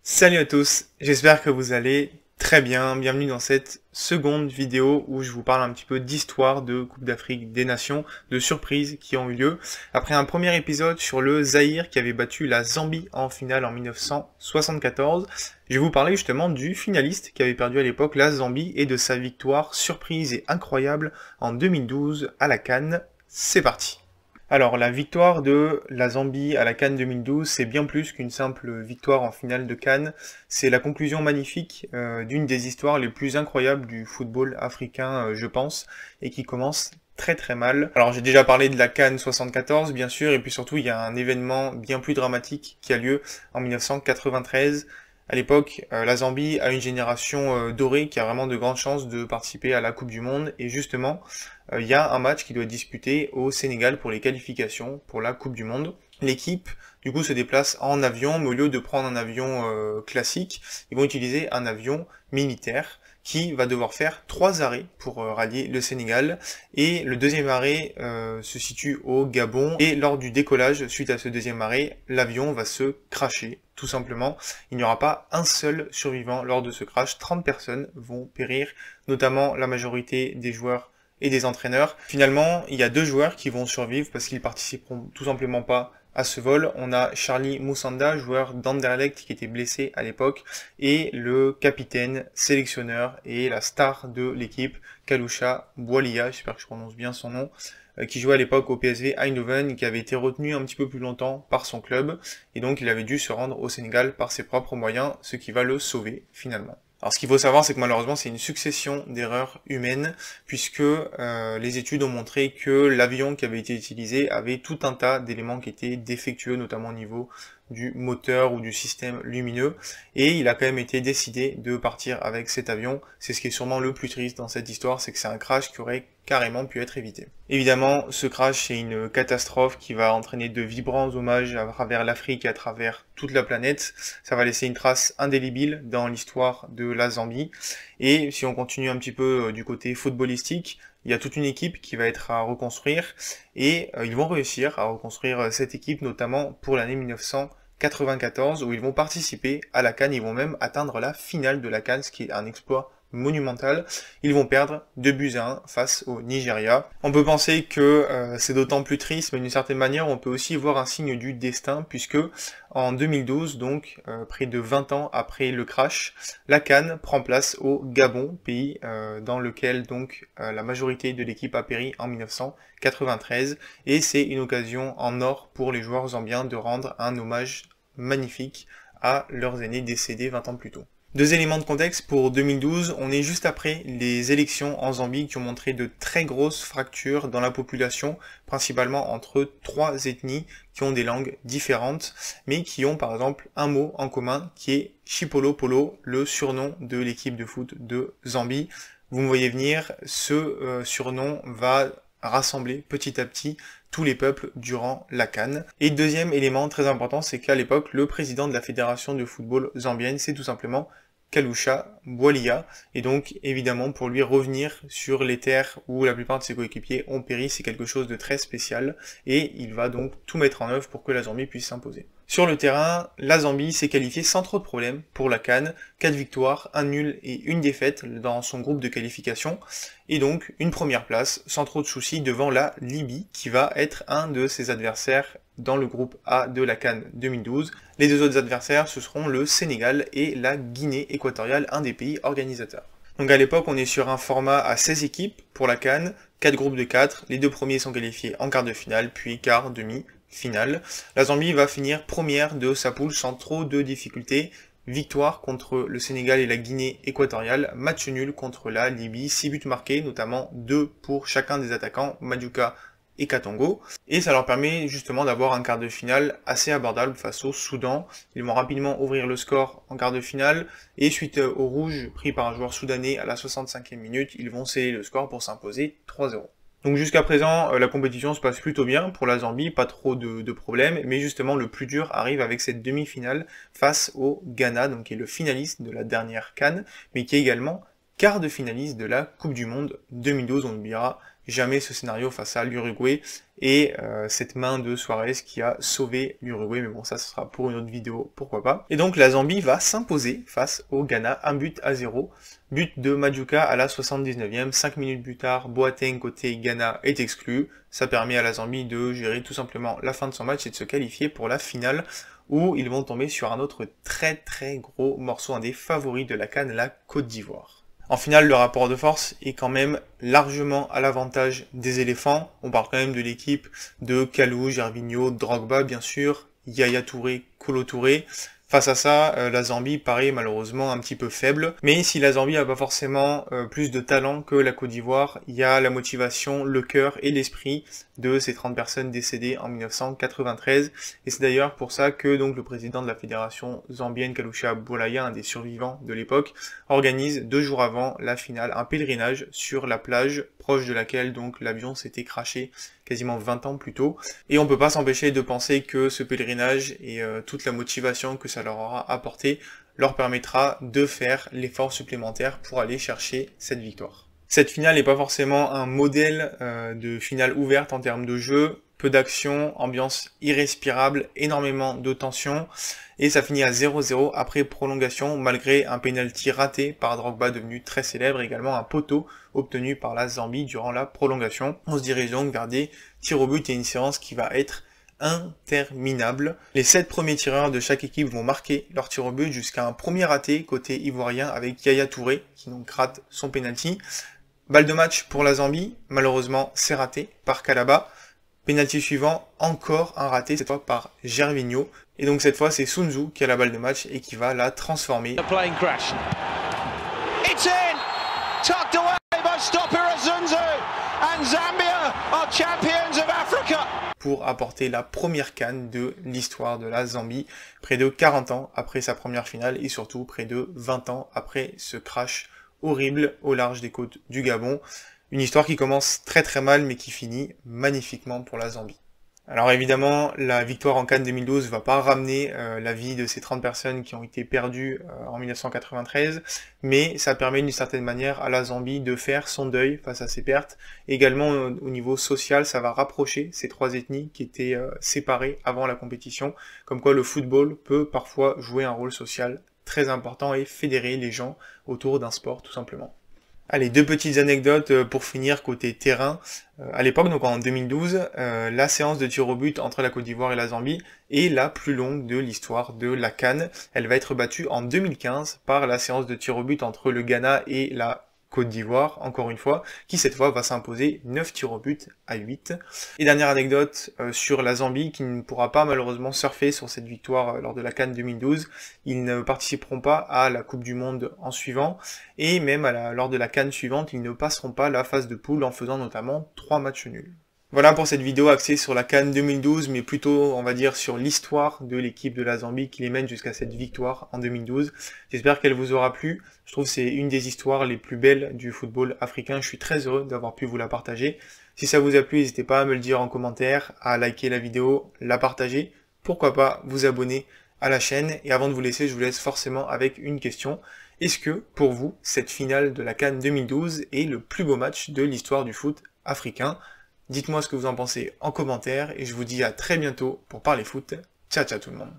Salut à tous, j'espère que vous allez très bien. Bienvenue dans cette seconde vidéo où je vous parle un petit peu d'histoire de Coupe d'Afrique des Nations, de surprises qui ont eu lieu. Après un premier épisode sur le Zaïre qui avait battu la Zambie en finale en 1974, je vais vous parler justement du finaliste qui avait perdu à l'époque la Zambie et de sa victoire surprise et incroyable en 2012 à la CAN. C'est parti. Alors, la victoire de la Zambie à la CAN 2012, c'est bien plus qu'une simple victoire en finale de CAN. C'est la conclusion magnifique d'une des histoires les plus incroyables du football africain, je pense, et qui commence très très mal. Alors, j'ai déjà parlé de la CAN 74, bien sûr, et puis surtout, il y a un événement bien plus dramatique qui a lieu en 1993. À l'époque, la Zambie a une génération dorée qui a vraiment de grandes chances de participer à la Coupe du Monde, et justement, il y a un match qui doit être disputé au Sénégal pour les qualifications pour la Coupe du Monde. L'équipe, du coup, se déplace en avion, mais au lieu de prendre un avion classique, ils vont utiliser un avion militaire qui va devoir faire 3 arrêts pour rallier le Sénégal. Et le deuxième arrêt se situe au Gabon. Et lors du décollage, suite à ce deuxième arrêt, l'avion va se crasher, tout simplement. Il n'y aura pas un seul survivant lors de ce crash. 30 personnes vont périr, notamment la majorité des joueurs et des entraîneurs. Finalement, il y a 2 joueurs qui vont survivre parce qu'ils participeront tout simplement pas à ce vol. On a Charlie Moussanda, joueur d'Anderlecht qui était blessé à l'époque, et le capitaine, sélectionneur et la star de l'équipe, Kalusha Boualia, j'espère que je prononce bien son nom, qui jouait à l'époque au PSV Eindhoven, qui avait été retenu un petit peu plus longtemps par son club, et donc il avait dû se rendre au Sénégal par ses propres moyens, ce qui va le sauver finalement. Alors ce qu'il faut savoir, c'est que malheureusement c'est une succession d'erreurs humaines, puisque les études ont montré que l'avion qui avait été utilisé avait tout un tas d'éléments qui étaient défectueux, notamment au niveau du moteur ou du système lumineux, et il a quand même été décidé de partir avec cet avion. C'est ce qui est sûrement le plus triste dans cette histoire, c'est que c'est un crash qui aurait carrément pu être évité. Évidemment, ce crash c'est une catastrophe qui va entraîner de vibrants hommages à travers l'Afrique et à travers toute la planète. Ça va laisser une trace indélébile dans l'histoire de la Zambie. Et si on continue un petit peu du côté footballistique, il y a toute une équipe qui va être à reconstruire, et ils vont réussir à reconstruire cette équipe, notamment pour l'année 1994, où ils vont participer à la CAN, ils vont même atteindre la finale de la CAN, ce qui est un exploit monumental. Ils vont perdre 2-1 face au Nigeria. On peut penser que c'est d'autant plus triste, mais d'une certaine manière, on peut aussi voir un signe du destin, puisque en 2012, donc près de 20 ans après le crash, la CAN prend place au Gabon, pays dans lequel donc la majorité de l'équipe a péri en 1993, et c'est une occasion en or pour les joueurs zambiens de rendre un hommage magnifique à leurs aînés décédés 20 ans plus tôt. 2 éléments de contexte pour 2012, on est juste après les élections en Zambie qui ont montré de très grosses fractures dans la population, principalement entre 3 ethnies qui ont des langues différentes, mais qui ont par exemple un mot en commun qui est Chipolo Polo, le surnom de l'équipe de foot de Zambie. Vous me voyez venir, ce surnom va rassembler petit à petit tous les peuples durant la CAN. Et deuxième élément très important, c'est qu'à l'époque, le président de la fédération de football zambienne, c'est tout simplement Kalusha Boualia, et donc évidemment pour lui revenir sur les terres où la plupart de ses coéquipiers ont péri, c'est quelque chose de très spécial, et il va donc tout mettre en œuvre pour que la Zambie puisse s'imposer. Sur le terrain, la Zambie s'est qualifiée sans trop de problèmes pour la CAN, 4 victoires, 1 nul et 1 défaite dans son groupe de qualification, et donc une première place sans trop de soucis devant la Libye, qui va être un de ses adversaires dans le groupe A de la CAN 2012. Les 2 autres adversaires, ce seront le Sénégal et la Guinée équatoriale, un des pays organisateurs. Donc à l'époque, on est sur un format à 16 équipes pour la CAN, 4 groupes de 4, les 2 premiers sont qualifiés en quart de finale, puis quart, demi, finale. La Zambie va finir première de sa poule sans trop de difficultés. Victoire contre le Sénégal et la Guinée équatoriale, match nul contre la Libye, 6 buts marqués, notamment 2 pour chacun des attaquants, Maduka et Katongo, et ça leur permet justement d'avoir un quart de finale assez abordable face au Soudan. Ils vont rapidement ouvrir le score en quart de finale, et suite au rouge pris par un joueur soudanais à la 65e minute, ils vont sceller le score pour s'imposer 3-0. Donc jusqu'à présent, la compétition se passe plutôt bien pour la Zambie, pas trop de problèmes, mais justement le plus dur arrive avec cette demi-finale face au Ghana, donc qui est le finaliste de la dernière CAN, mais qui est également quart de finaliste de la Coupe du Monde 2012, on n'oubliera jamais ce scénario face à l'Uruguay et cette main de Suarez qui a sauvé l'Uruguay, mais bon ça ce sera pour une autre vidéo, pourquoi pas. Et donc la Zambie va s'imposer face au Ghana, 1-0, but de Maduka à la 79e, 5 minutes plus tard, Boateng côté Ghana est exclu, ça permet à la Zambie de gérer tout simplement la fin de son match et de se qualifier pour la finale, où ils vont tomber sur un autre très gros morceau, un des favoris de la CAN, la Côte d'Ivoire. En finale, le rapport de force est quand même largement à l'avantage des éléphants. On parle quand même de l'équipe de Kalou, Gervinho, Drogba bien sûr, Yaya Touré, Kolo Touré. Face à ça, la Zambie paraît malheureusement un petit peu faible. Mais si la Zambie n'a pas forcément plus de talent que la Côte d'Ivoire, il y a la motivation, le cœur et l'esprit de ces 30 personnes décédées en 1993. Et c'est d'ailleurs pour ça que donc le président de la fédération zambienne, Kalusha Bolaya, un des survivants de l'époque, organise 2 jours avant la finale un pèlerinage sur la plage proche de laquelle donc l'avion s'était crashé quasiment 20 ans plus tôt. Et on peut pas s'empêcher de penser que ce pèlerinage et toute la motivation que ça leur aura apporté leur permettra de faire l'effort supplémentaire pour aller chercher cette victoire. Cette finale n'est pas forcément un modèle de finale ouverte en termes de jeu, peu d'action, ambiance irrespirable, énormément de tension, et ça finit à 0-0 après prolongation, malgré un penalty raté par Drogba devenu très célèbre, également un poteau obtenu par la Zambie durant la prolongation. On se dirige donc vers des tirs au but et une séance qui va être interminable. Les 7 premiers tireurs de chaque équipe vont marquer leur tir au but jusqu'à un premier raté côté ivoirien avec Yaya Touré, qui donc rate son penalty. Balle de match pour la Zambie, malheureusement c'est raté par Kalaba. Penalty suivant, encore un raté, cette fois par Gervinho. Et donc cette fois c'est Sunzu qui a la balle de match et qui va la transformer. Pour apporter la première CAN de l'histoire de la Zambie, près de 40 ans après sa première finale et surtout près de 20 ans après ce crash horrible au large des côtes du Gabon. Une histoire qui commence très mal mais qui finit magnifiquement pour la Zambie. Alors évidemment, la victoire en CAN 2012 va pas ramener la vie de ces 30 personnes qui ont été perdues en 1993, mais ça permet d'une certaine manière à la Zambie de faire son deuil face à ces pertes. Également au niveau social, ça va rapprocher ces 3 ethnies qui étaient séparées avant la compétition, comme quoi le football peut parfois jouer un rôle social très important et fédérer les gens autour d'un sport tout simplement. Allez, 2 petites anecdotes pour finir côté terrain. À l'époque, donc en 2012, la séance de tir au but entre la Côte d'Ivoire et la Zambie est la plus longue de l'histoire de la CAN. Elle va être battue en 2015 par la séance de tir au but entre le Ghana et la Côte d'Ivoire, encore une fois, qui cette fois va s'imposer 9 tirs au but à 8. Et dernière anecdote sur la Zambie, qui ne pourra pas malheureusement surfer sur cette victoire lors de la CAN 2012. Ils ne participeront pas à la Coupe du Monde en suivant, et même lors de la CAN suivante, ils ne passeront pas la phase de poule en faisant notamment 3 matchs nuls. Voilà pour cette vidéo axée sur la CAN 2012, mais plutôt, on va dire, sur l'histoire de l'équipe de la Zambie qui les mène jusqu'à cette victoire en 2012. J'espère qu'elle vous aura plu. Je trouve que c'est une des histoires les plus belles du football africain. Je suis très heureux d'avoir pu vous la partager. Si ça vous a plu, n'hésitez pas à me le dire en commentaire, à liker la vidéo, la partager. Pourquoi pas vous abonner à la chaîne. Et avant de vous laisser, je vous laisse forcément avec une question. Est-ce que, pour vous, cette finale de la CAN 2012 est le plus beau match de l'histoire du foot africain ? Dites-moi ce que vous en pensez en commentaire et je vous dis à très bientôt pour parler foot. Ciao ciao tout le monde.